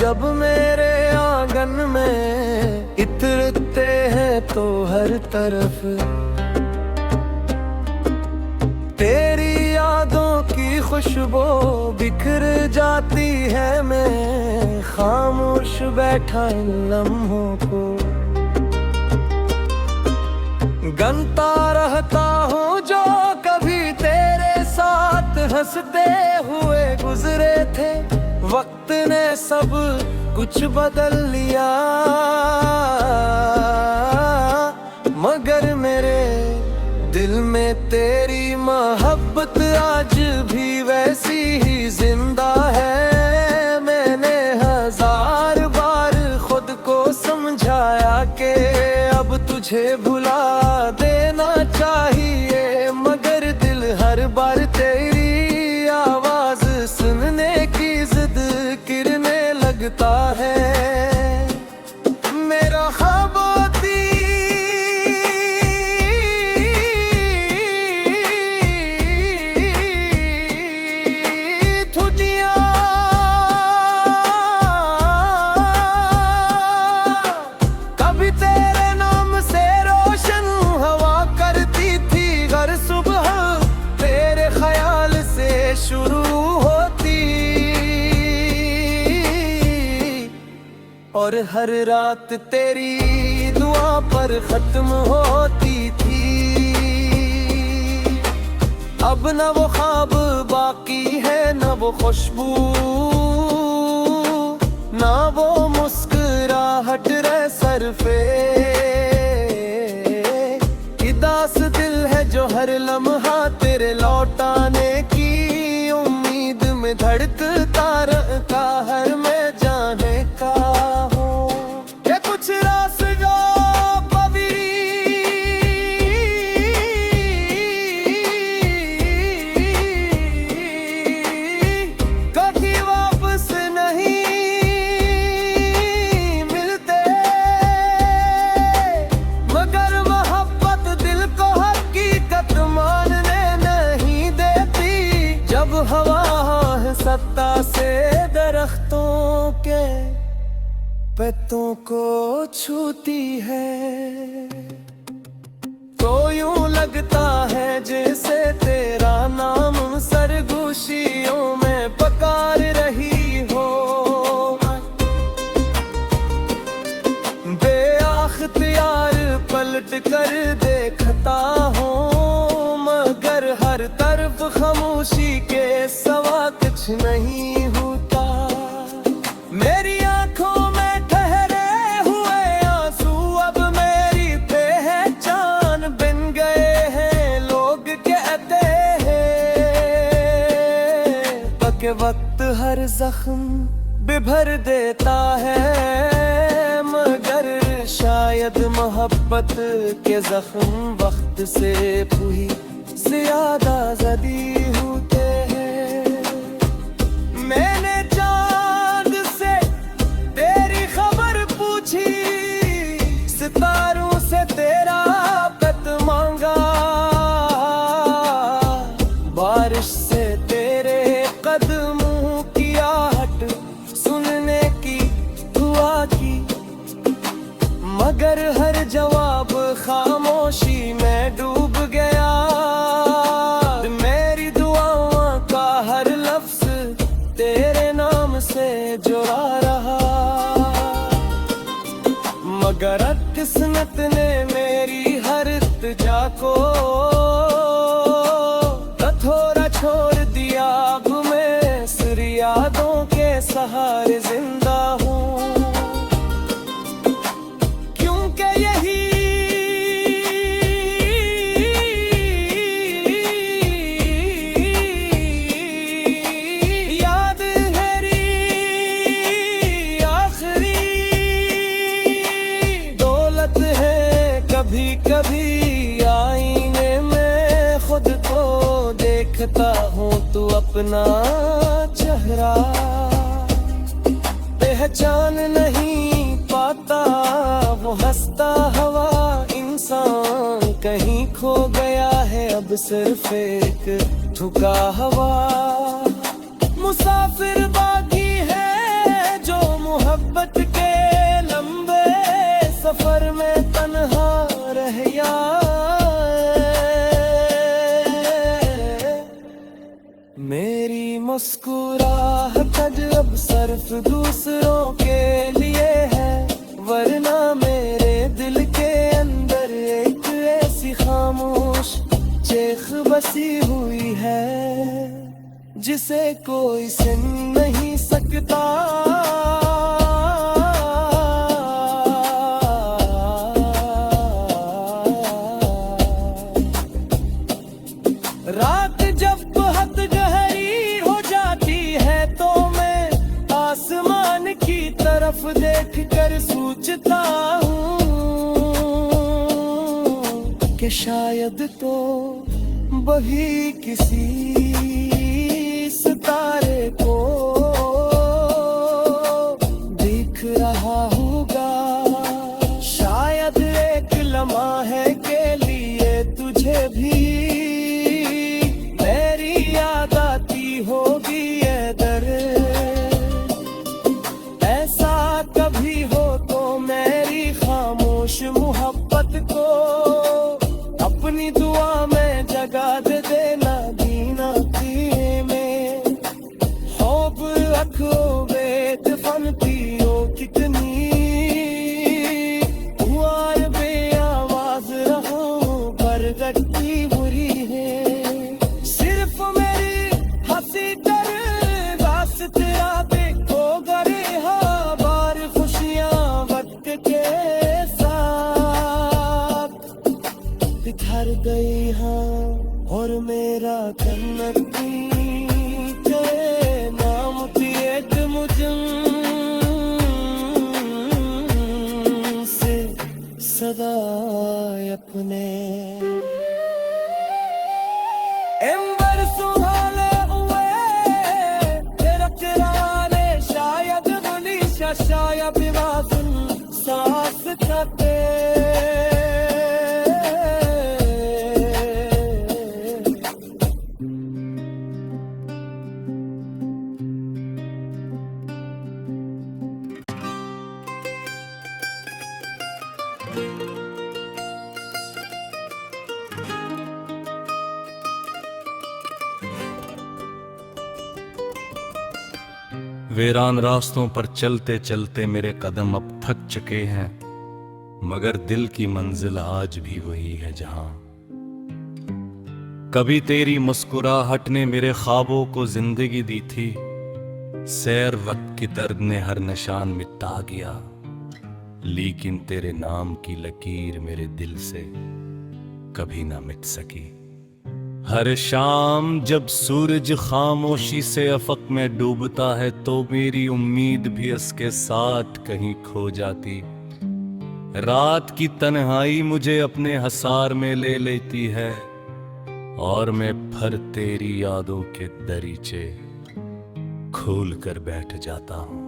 जब मेरे आंगन में इतरते हैं तो हर तरफ तेरी यादों की खुशबू बिखर जाती है। मैं खामोश बैठा इन लम्हों को गनता रहता हूँ जो कभी तेरे साथ हंसते हुए गुजरे थे। वक्त ने सब कुछ बदल लिया मगर मेरे दिल में तेरी मोहब्बत आज भी वैसी ही जिंदा है। मैंने हजार बार खुद को समझाया कि अब तुझे भुला देना चाहिए, मगर दिल हर बार तेरी आवाज सुनने की जिद करने लगता है। मेरा ख्वाबोती छुट्टियां कभी तेरे नाम से रोशन हवा करती थी। हर सुबह तेरे ख्याल से शुरू होती और हर रात तेरी दुआ पर खत्म होती थी। अब न वो ख्वाब बाकी है, न वो खुशबू, ना वो मुस्कुराहट रे सरफे। उदास दिल है जो हर लम्हा तेरे लौटाने की उम्मीद में धड़कता रहता। हर मैं जाने का हूँ ये कुछ रास जो कभी वापस नहीं मिलते, मगर मोहब्बत दिल को हकीकत मानने नहीं देती। जब हवा सत्ता से दरख्तों के पत्तों को छूती है तो यूं लगता है जैसे तेरा नाम सरगोशियों में पुकार रही हो। बेअख्तियार पलट कर देखता हूँ मगर हर तरफ खामोशी के सिवा कुछ नहीं होता। मेरी आंखों में ठहरे हुए आंसू अब मेरी पहचान बन गए हैं। लोग कहते हैं कि वक्त हर जख्म बिभर देता है, मगर शायद मोहब्बत के जख्म वक्त से भी ज्यादा जदी होते हैं। मैंने चांद से तेरी खबर पूछी, सितारों से तेरा पत मांगा, बारिश से तेरे कदमों की आहट सुनने की दुआ की, मगर हर जवाब खामोशी में डूब गया। मेरी दुआओं का हर लफ्ज तेरे नाम से जुड़ा रहा, मगर किस्मत ने मेरी हर इल्तिजा को थोड़ा छोड़ दिया। अब मैं सिर्फ यादों के सहारे जिंदा हूँ, क्योंकि यही याद मेरी आखिरी दौलत है। कभी कभी आईने में खुद को देखता हूँ तो अपना चेहरा पहचान नहीं पाता। वो हंसता हवा इंसान कहीं खो गया है, अब सिर्फ एक झुका हवा मुसाफिर बाकी है जो मुस्कुराहट अब सिर्फ दूसरों के लिए है, वरना मेरे दिल के अंदर एक ऐसी खामोश चेख बसी हुई है, जिसे कोई सुन नहीं सकता। रात जब बहुत गहरी हो जाती है तो मैं आसमान की तरफ देख कर सोचता हूँ कि शायद तो वही किसी सितारे को देख रहा होगा। शायद एक लम्हे के लिए तुझे भी मेरी याद आती होगी ये दर। ऐसा कभी हो तो मेरी खामोश मोहब्बत को अपनी दुआ में जगा दे देना। दीना दिए में खूब रखो बेद फन पियो कितनी हुआर बे आवाज रहो पर गट्टी बुरी है। सिर्फ मेरी हंसी कर गास तेरा देखो गरे हाँ बार खुशियां वक्त के बिखर गई हाँ और मेरा कन्नती के नाम की एक मुझम से सदा अपने एम्बर सुहाले हुए तेरा किराने शायद बुली शायद बिवाजुन सांस खाते। वीरान रास्तों पर चलते चलते मेरे कदम अब थक चुके हैं, मगर दिल की मंजिल आज भी वही है जहां कभी तेरी मुस्कुराहट ने मेरे ख्वाबों को जिंदगी दी थी। सैर वक्त की दर्द ने हर निशान मिटा गया, लेकिन तेरे नाम की लकीर मेरे दिल से कभी ना मिट सकी। हर शाम जब सूरज खामोशी से अफक में डूबता है तो मेरी उम्मीद भी इसके साथ कहीं खो जाती। रात की तन्हाई मुझे अपने हसार में ले लेती है और मैं फिर तेरी यादों के दरीचे खोल कर बैठ जाता हूँ।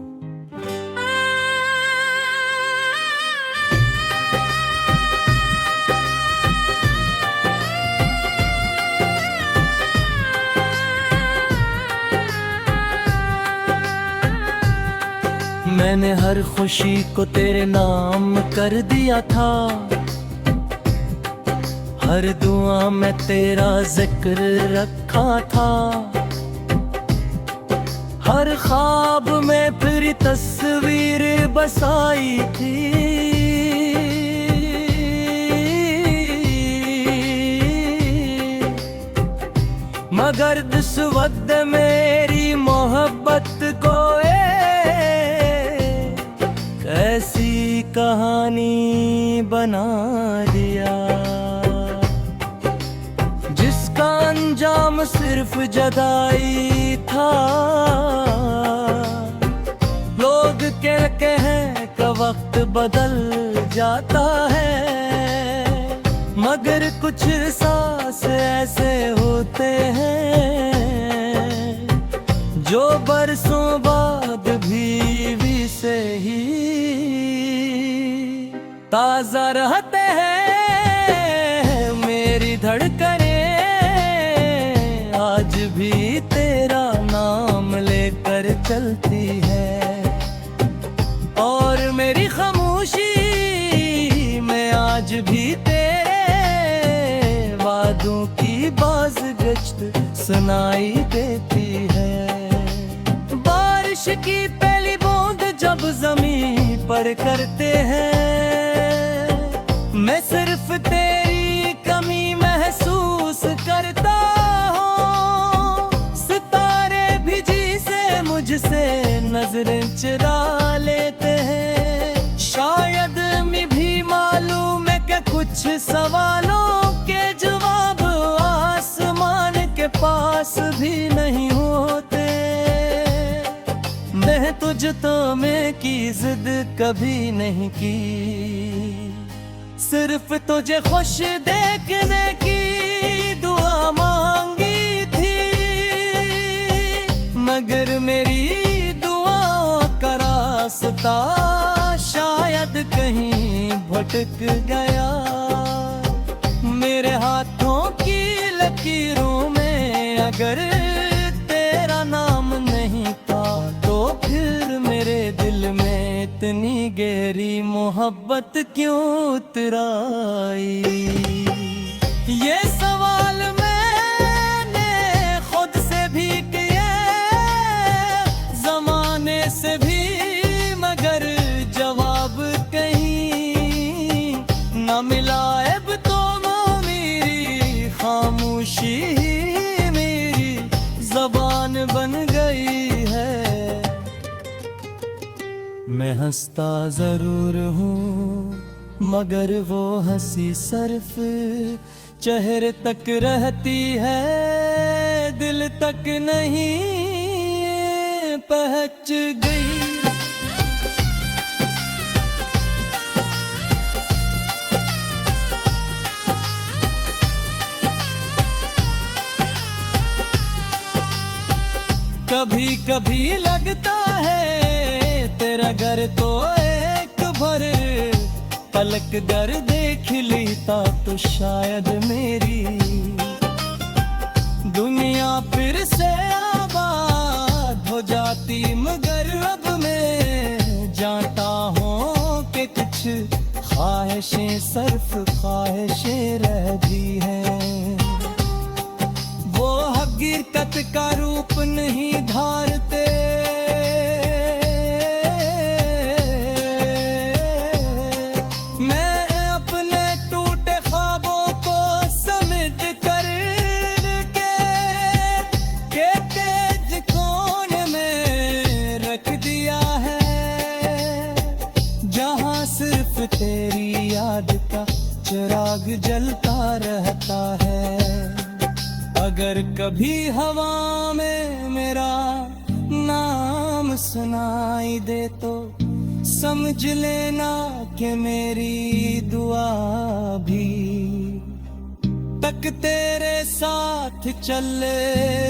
मैंने हर खुशी को तेरे नाम कर दिया था, हर दुआ में तेरा जिक्र रखा था। हर ख्वाब में फिर तस्वीर बसाई थी, मगर इस वक्त मेरी मोहब्बत को ऐसी कहानी बना दिया, जिसका अंजाम सिर्फ जुदाई था। लोग कहते हैं कि वक्त बदल जाता है, मगर कुछ एहसास ऐसे होते हैं जो बरसों बाद भी से ही ताजा रहते हैं। मेरी धड़कनें आज भी तेरा नाम लेकर चलती है, और मेरी खामोशी में आज भी तेरे वादों की बाज़गश्त सुनाई देती है। की पहली बूंद जब जमीन पर करते हैं, मैं सिर्फ तेरी कमी महसूस करता हूँ। सितारे भी जी से मुझसे नजरें चुरा लेते हैं। शायद मैं भी मालूम है कि कुछ सवालों के जवाब आसमान के पास भी नहीं होते। मैं तुझ तो मैं की जिद कभी नहीं की, सिर्फ तुझे खुश देखने की दुआ मांगी थी। मगर मेरी दुआओं का रास्ता शायद कहीं भटक गया। मेरे हाथों की लकीरों में अगर तेरा नाम नहीं था, तो फिर मेरे दिल में इतनी गहरी मोहब्बत क्यों उतराई। ये सवाल मैंने खुद से भी किए, जमाने से भी, मगर जवाब कहीं न मिला। अब तो मेरी खामोशी ही मेरी जबान बन गई है। मैं हंसता जरूर हूँ, मगर वो हंसी सिर्फ चेहरे तक रहती है, दिल तक नहीं पहुँच गई। कभी कभी लगता है तेरा घर तो एक भर पलक कर देख लेता, तो शायद मेरी दुनिया फिर से आबाद हो जाती। मगर अब मैं जानता हूँ कि कुछ ख्वाहिशें सिर्फ ख्वाहिशें रह गई हैं। वो हकीकत का रूप नहीं धारते, मैं अपने टूटे ख्वाबों को समेट कर के तेज कोने में रख दिया है, जहाँ सिर्फ तेरी याद का चिराग जलता रहता है। अगर कभी हवा में मेरा नाम सुनाई दे, तो समझ लेना कि मेरी दुआ भी तक तेरे साथ चल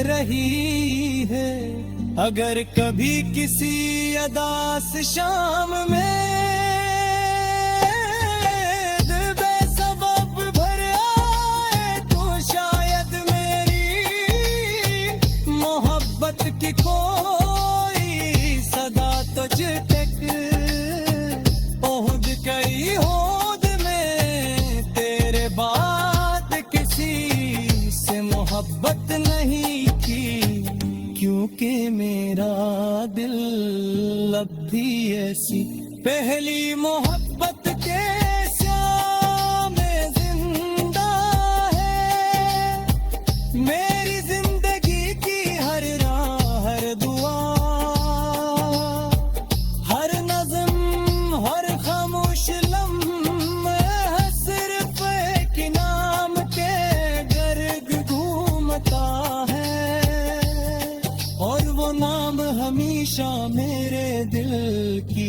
रही है। अगर कभी किसी अदास शाम में की कोई सदा तुझ तक पहुंच गई होद में, तेरे बाद किसी से मोहब्बत नहीं की, क्योंकि मेरा दिल अब भी ऐसी पहली मोहब्बत के श्याम में जिंदा है। मेरी जिंदगी की हर दुआ, हर नज़्म, हर खामोश लम्हा सिर्फ एक नाम के गर्द घूमता है, और वो नाम हमेशा मेरे दिल की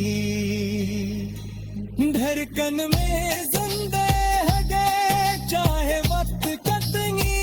धड़कन में जिंदा है, चाहे वक्त कितनी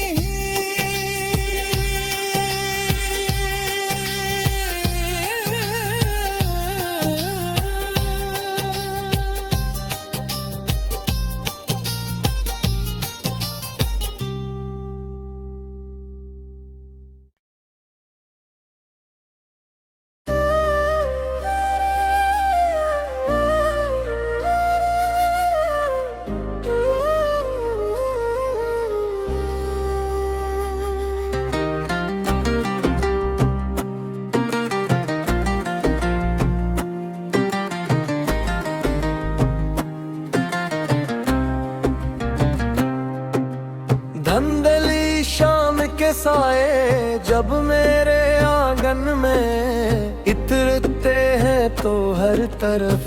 जब मेरे आंगन में इतरते हैं तो हर तरफ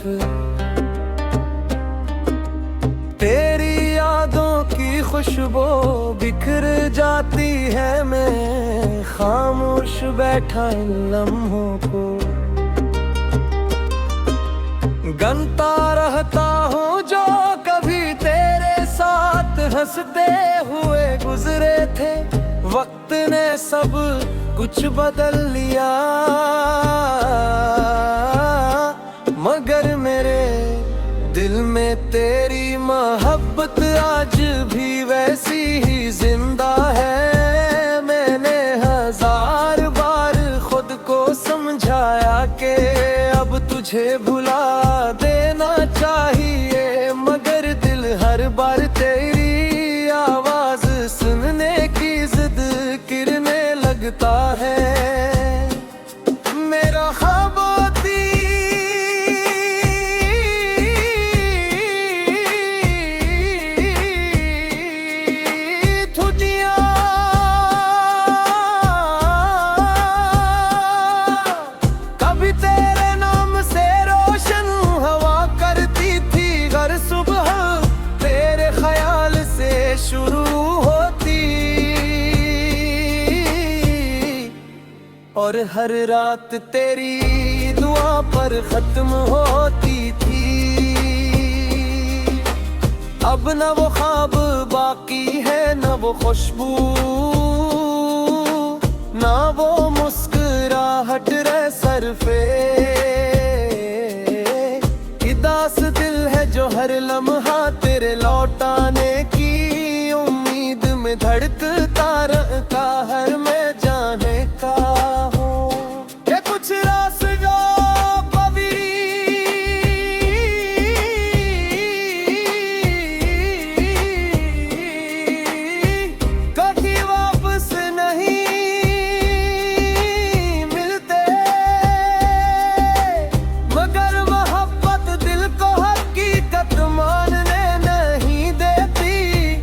तेरी यादों की खुशबू बिखर जाती है। मैं खामोश बैठा इन लम्हों को गनता रहता हूँ जो कभी तेरे साथ हंसते हुए गुजरे थे। वक्त ने सब कुछ बदल लिया मगर मेरे दिल में तेरी मोहब्बत आज भी वैसी ही जिंदा है। मैंने हजार बार खुद को समझाया कि अब तुझे भुला देना चाहिए, मगर दिल हर बार तेरी आवाज सुनने की जिद करने लगता है। मेरा ख्वाब और हर रात तेरी दुआ पर खत्म होती थी। अब न वो ख्वाब बाकी है न वो खुशबू, ना वो मुस्कुराहट रे सरफे। उदास दिल है जो हर लम्हा तेरे लौटाने की उम्मीद में धड़कता रहता हर मैं जाने का हूँ। ये कुछ रास जो कभी वापस नहीं मिलते, मगर मोहब्बत दिल को हकीकत मानने नहीं देती।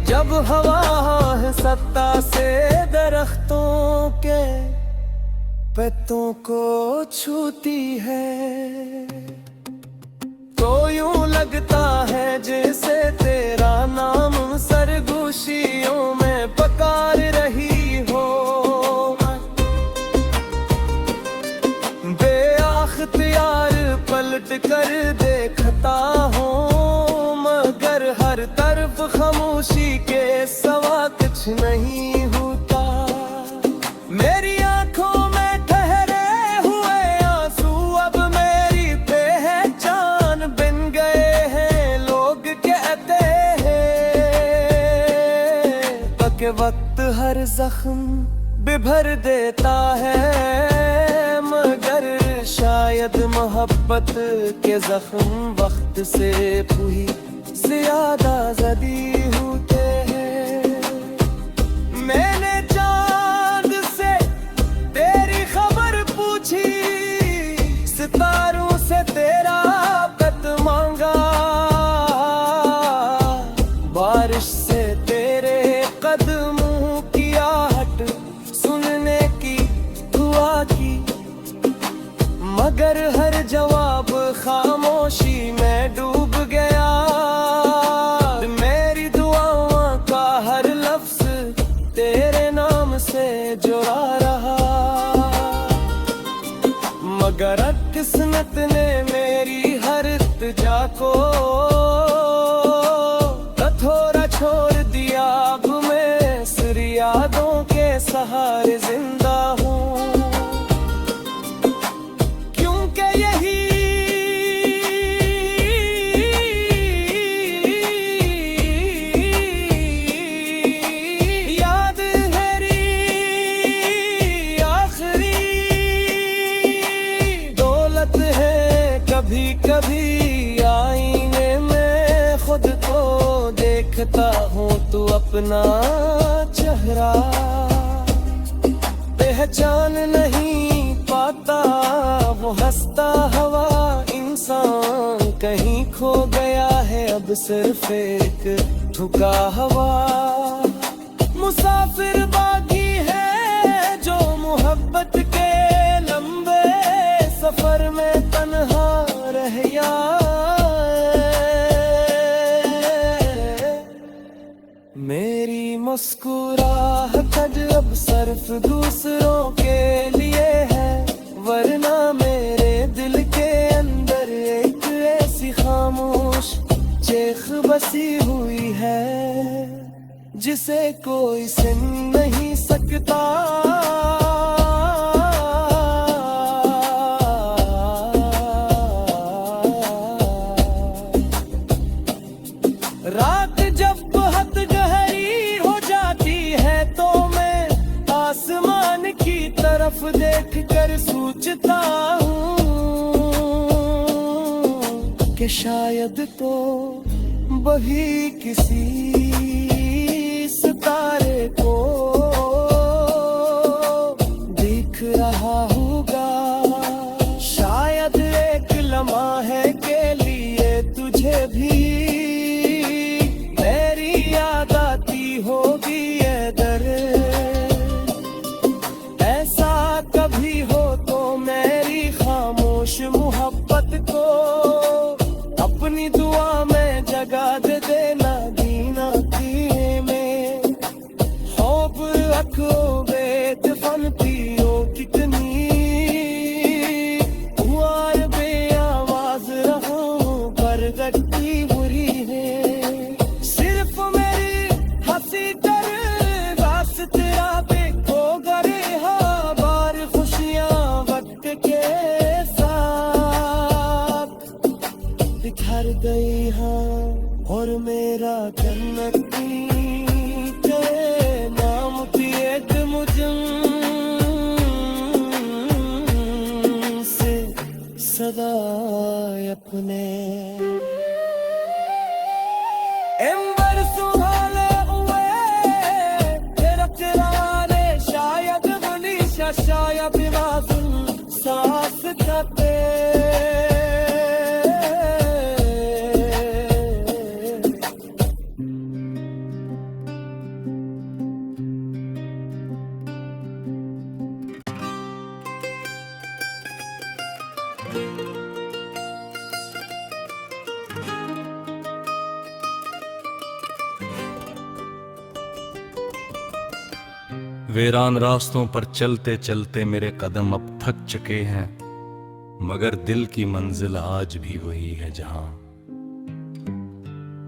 जब हवा सत्ता से दरख्तों के पत्तों को छूती है तो यूं लगता है जैसे तेरा नाम सरगोशियों में पुकार रही हो। बेअख्तियार पलट कर देखता हूँ मगर हर तरफ खामोशी के सिवा कुछ नहीं होता। मेरी आंखों में ठहरे हुए आंसू अब मेरी पहचान बन गए हैं। लोग कहते हैं कि वक्त हर जख्म बिभर देता है, मगर शायद मोहब्बत के जख्म वक्त से भी ज्यादा जदी होते हैं। मैंने चांद से तेरी खबर पूछी, सितारों से तेरा कद मांगा, बारिश से तेरे कदमों की आहट सुनने की दुआ की, मगर हर जवाब खामोशी में डूब गया। मेरी दुआओं का हर लफ्ज तेरे नाम से जुड़ा रहा, मगर किस्मत ने मेरी हर इल्तिजा को थोड़ा छोड़ दिया। अब मैं सिर्फ यादों के सहारे जिंदा हूँ, क्योंकि यही कभी कभी आईने में खुद को देखता हूँ तू अपना चेहरा पहचान नहीं पाता। वो हंसता हवा इंसान कहीं खो गया है, अब सिर्फ एक झुका हवा मुसाफिर बाकी है जो मोहब्बत के लंबे सफर में तन्हा रह मेरी मुस्कुराहट अब सिर्फ दूसरों के लिए है, वरना मेरे दिल के अंदर एक ऐसी खामोश चेख बसी हुई है जिसे कोई सुन नहीं सकता। रात जब बहुत गहरी हो जाती है तो मैं आसमान की तरफ देखकर सोचता हूँ कि शायद तो वही किसी सितारे को देख रहा होगा। शायद एक लम्हे के लिए तुझे भी मेरी याद आती होगी ये दर। ऐसा कभी हो तो मेरी खामोश मोहब्बत को अपनी दुआ में जगा दे देना। दीना की में होब रखो बेदफन पियो कितनी हुआर बे आवाज रहूं पर गट्टी बुरी है। सिर्फ मेरी हंसी कर रास तेरा पे खो गए हाँ बार खुशियां वक्त के बिखर गई हाँ और मेरा जन्नती तेरे नाम की एक मुझम से सदा अपने एम्बर सुहाले हुए तेरा तेराने शायद बनी शायद बिमाजुल सांस खाते। वीरान रास्तों पर चलते चलते मेरे कदम अब थक चुके हैं, मगर दिल की मंजिल आज भी वही है जहां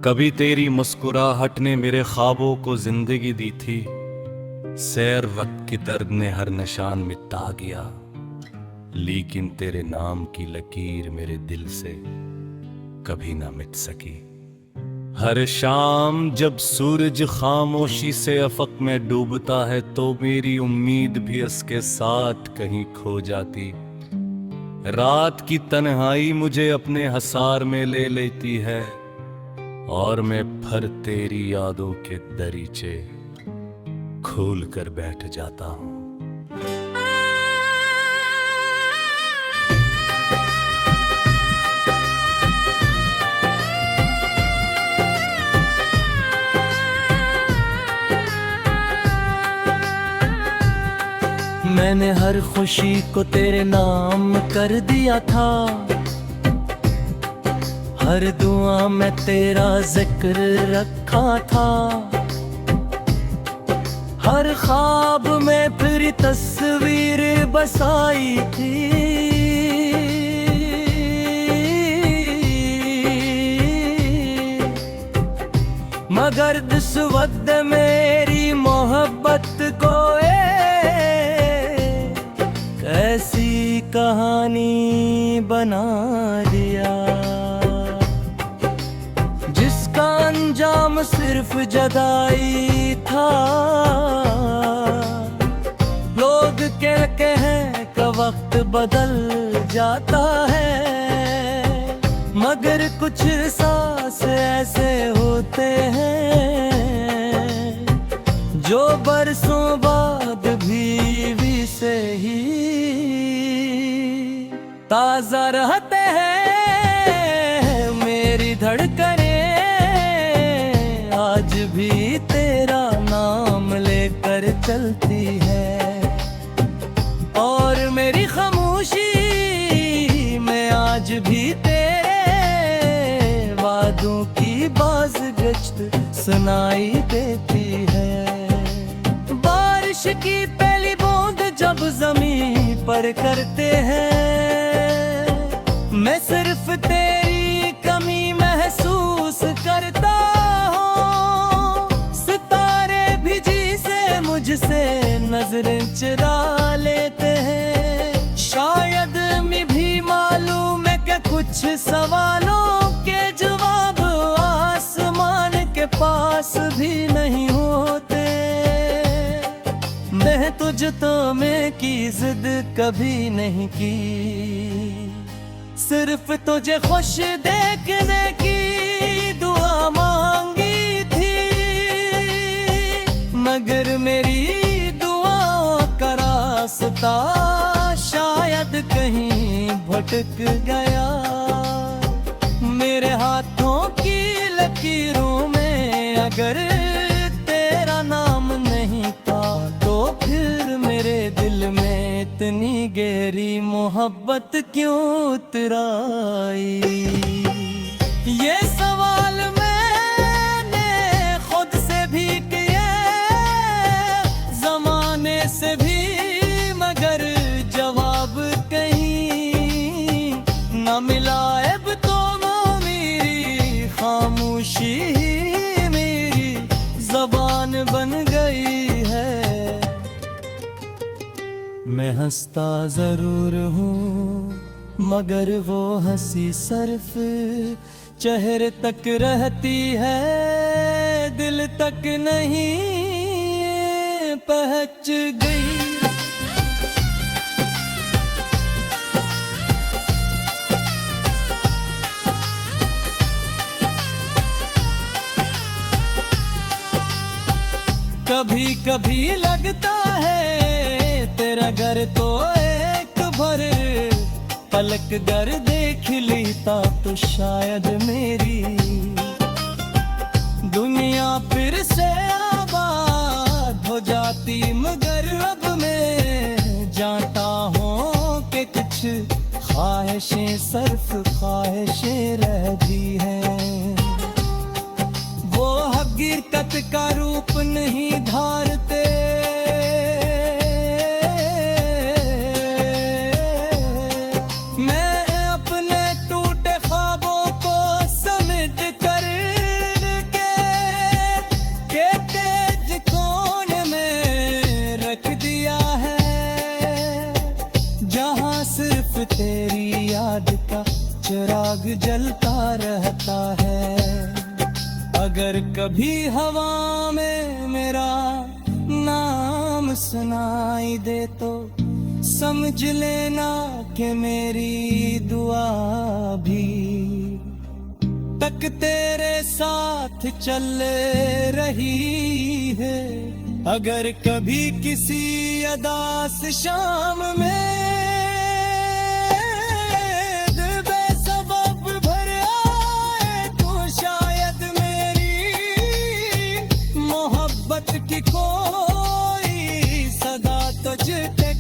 कभी तेरी मुस्कुराहट ने मेरे ख्वाबों को जिंदगी दी थी। सैर वक्त की दर्द ने हर निशान मिटा गया, लेकिन तेरे नाम की लकीर मेरे दिल से कभी ना मिट सकी। हर शाम जब सूरज खामोशी से अफक में डूबता है तो मेरी उम्मीद भी उसके साथ कहीं खो जाती। रात की तन्हाई मुझे अपने हसार में ले लेती है और मैं फिर तेरी यादों के दरीचे खोल कर बैठ जाता हूँ। मैंने हर खुशी को तेरे नाम कर दिया था, हर दुआ में तेरा जिक्र रखा था। हर ख्वाब में फिर तस्वीर बसाई थी, मगर इस वक्त मेरी मोहब्बत को ऐसी कहानी बना दिया जिसका अंजाम सिर्फ जुदाई था। लोग कहते हैं कि वक्त बदल जाता है, मगर कुछ एहसास ऐसे होते हैं जो बरसों बाद भी से ही ताजा रहते हैं। मेरी धड़कनें आज भी तेरा नाम लेकर चलती है। सुनाई देती है। बारिश की पहली बूंद जब जमीन पर करते हैं, मैं सिर्फ तेरी कमी महसूस करता हूँ। सितारे भी जी से मुझसे नजरें चुरा लेते हैं। शायद मैं भी मालूम है कि कुछ सवालों के जवाब आसमान के पास भी नहीं होते। मैं तुझ तो मैं की जिद कभी नहीं की, सिर्फ तुझे खुश देखने की दुआ मांगी थी। मगर मेरी दुआओं का रास्ता शायद कहीं भटक गया। मेरे हाथों की लकीरों में अगर तेरा नाम नहीं था, तो फिर मेरे दिल में इतनी गहरी मोहब्बत क्यों उतराई। ये सवाल मैंने खुद से भी किए, जमाने से भी, मगर जवाब कहीं न मिला। अब तो मेरी खामोशी ही मेरी जबान बन गई है। मैं हंसता जरूर हूँ, मगर वो हंसी सिर्फ चेहरे तक रहती है, दिल तक नहीं पहुँच गई। कभी कभी लगता है तेरा घर तो एक भर पलक कर देख लेता, तो शायद मेरी दुनिया फिर से आबाद हो जाती। मगर अब मैं जानता हूँ कि कुछ ख्वाहिशें सिर्फ ख्वाहिशें रह गई हैं। वो हकीकत का रूप नहीं धारते, मैं अपने टूटे ख्वाबों को समेट कर के तेज कोन में रख दिया है, जहाँ सिर्फ तेरी याद का चिराग जलता रहता है। अगर कभी हवा में मेरा नाम सुनाई दे, तो समझ लेना कि मेरी दुआ भी तक तेरे साथ चल रही है। अगर कभी किसी अदास शाम में की कोई सदा तुझ तक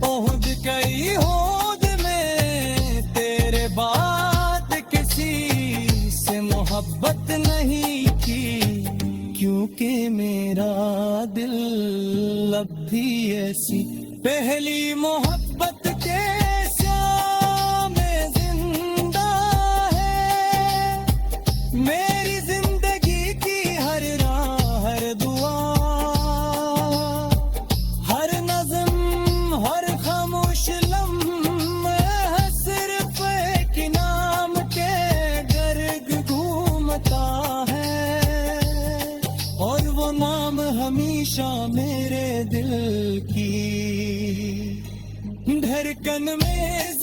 पहुंच गई होद में, तेरे बाद किसी से मोहब्बत नहीं की, क्योंकि मेरा दिल अब भी ऐसी पहली मोहब्बत के श्याम में जिंदा है। मेरी जिंदगी की हर दुआ, हर नज़्म, हर खामोश लम्हा सिर्फ एक नाम के गर्द घूमता है, और वो नाम हमेशा मेरे दिल की धड़कन में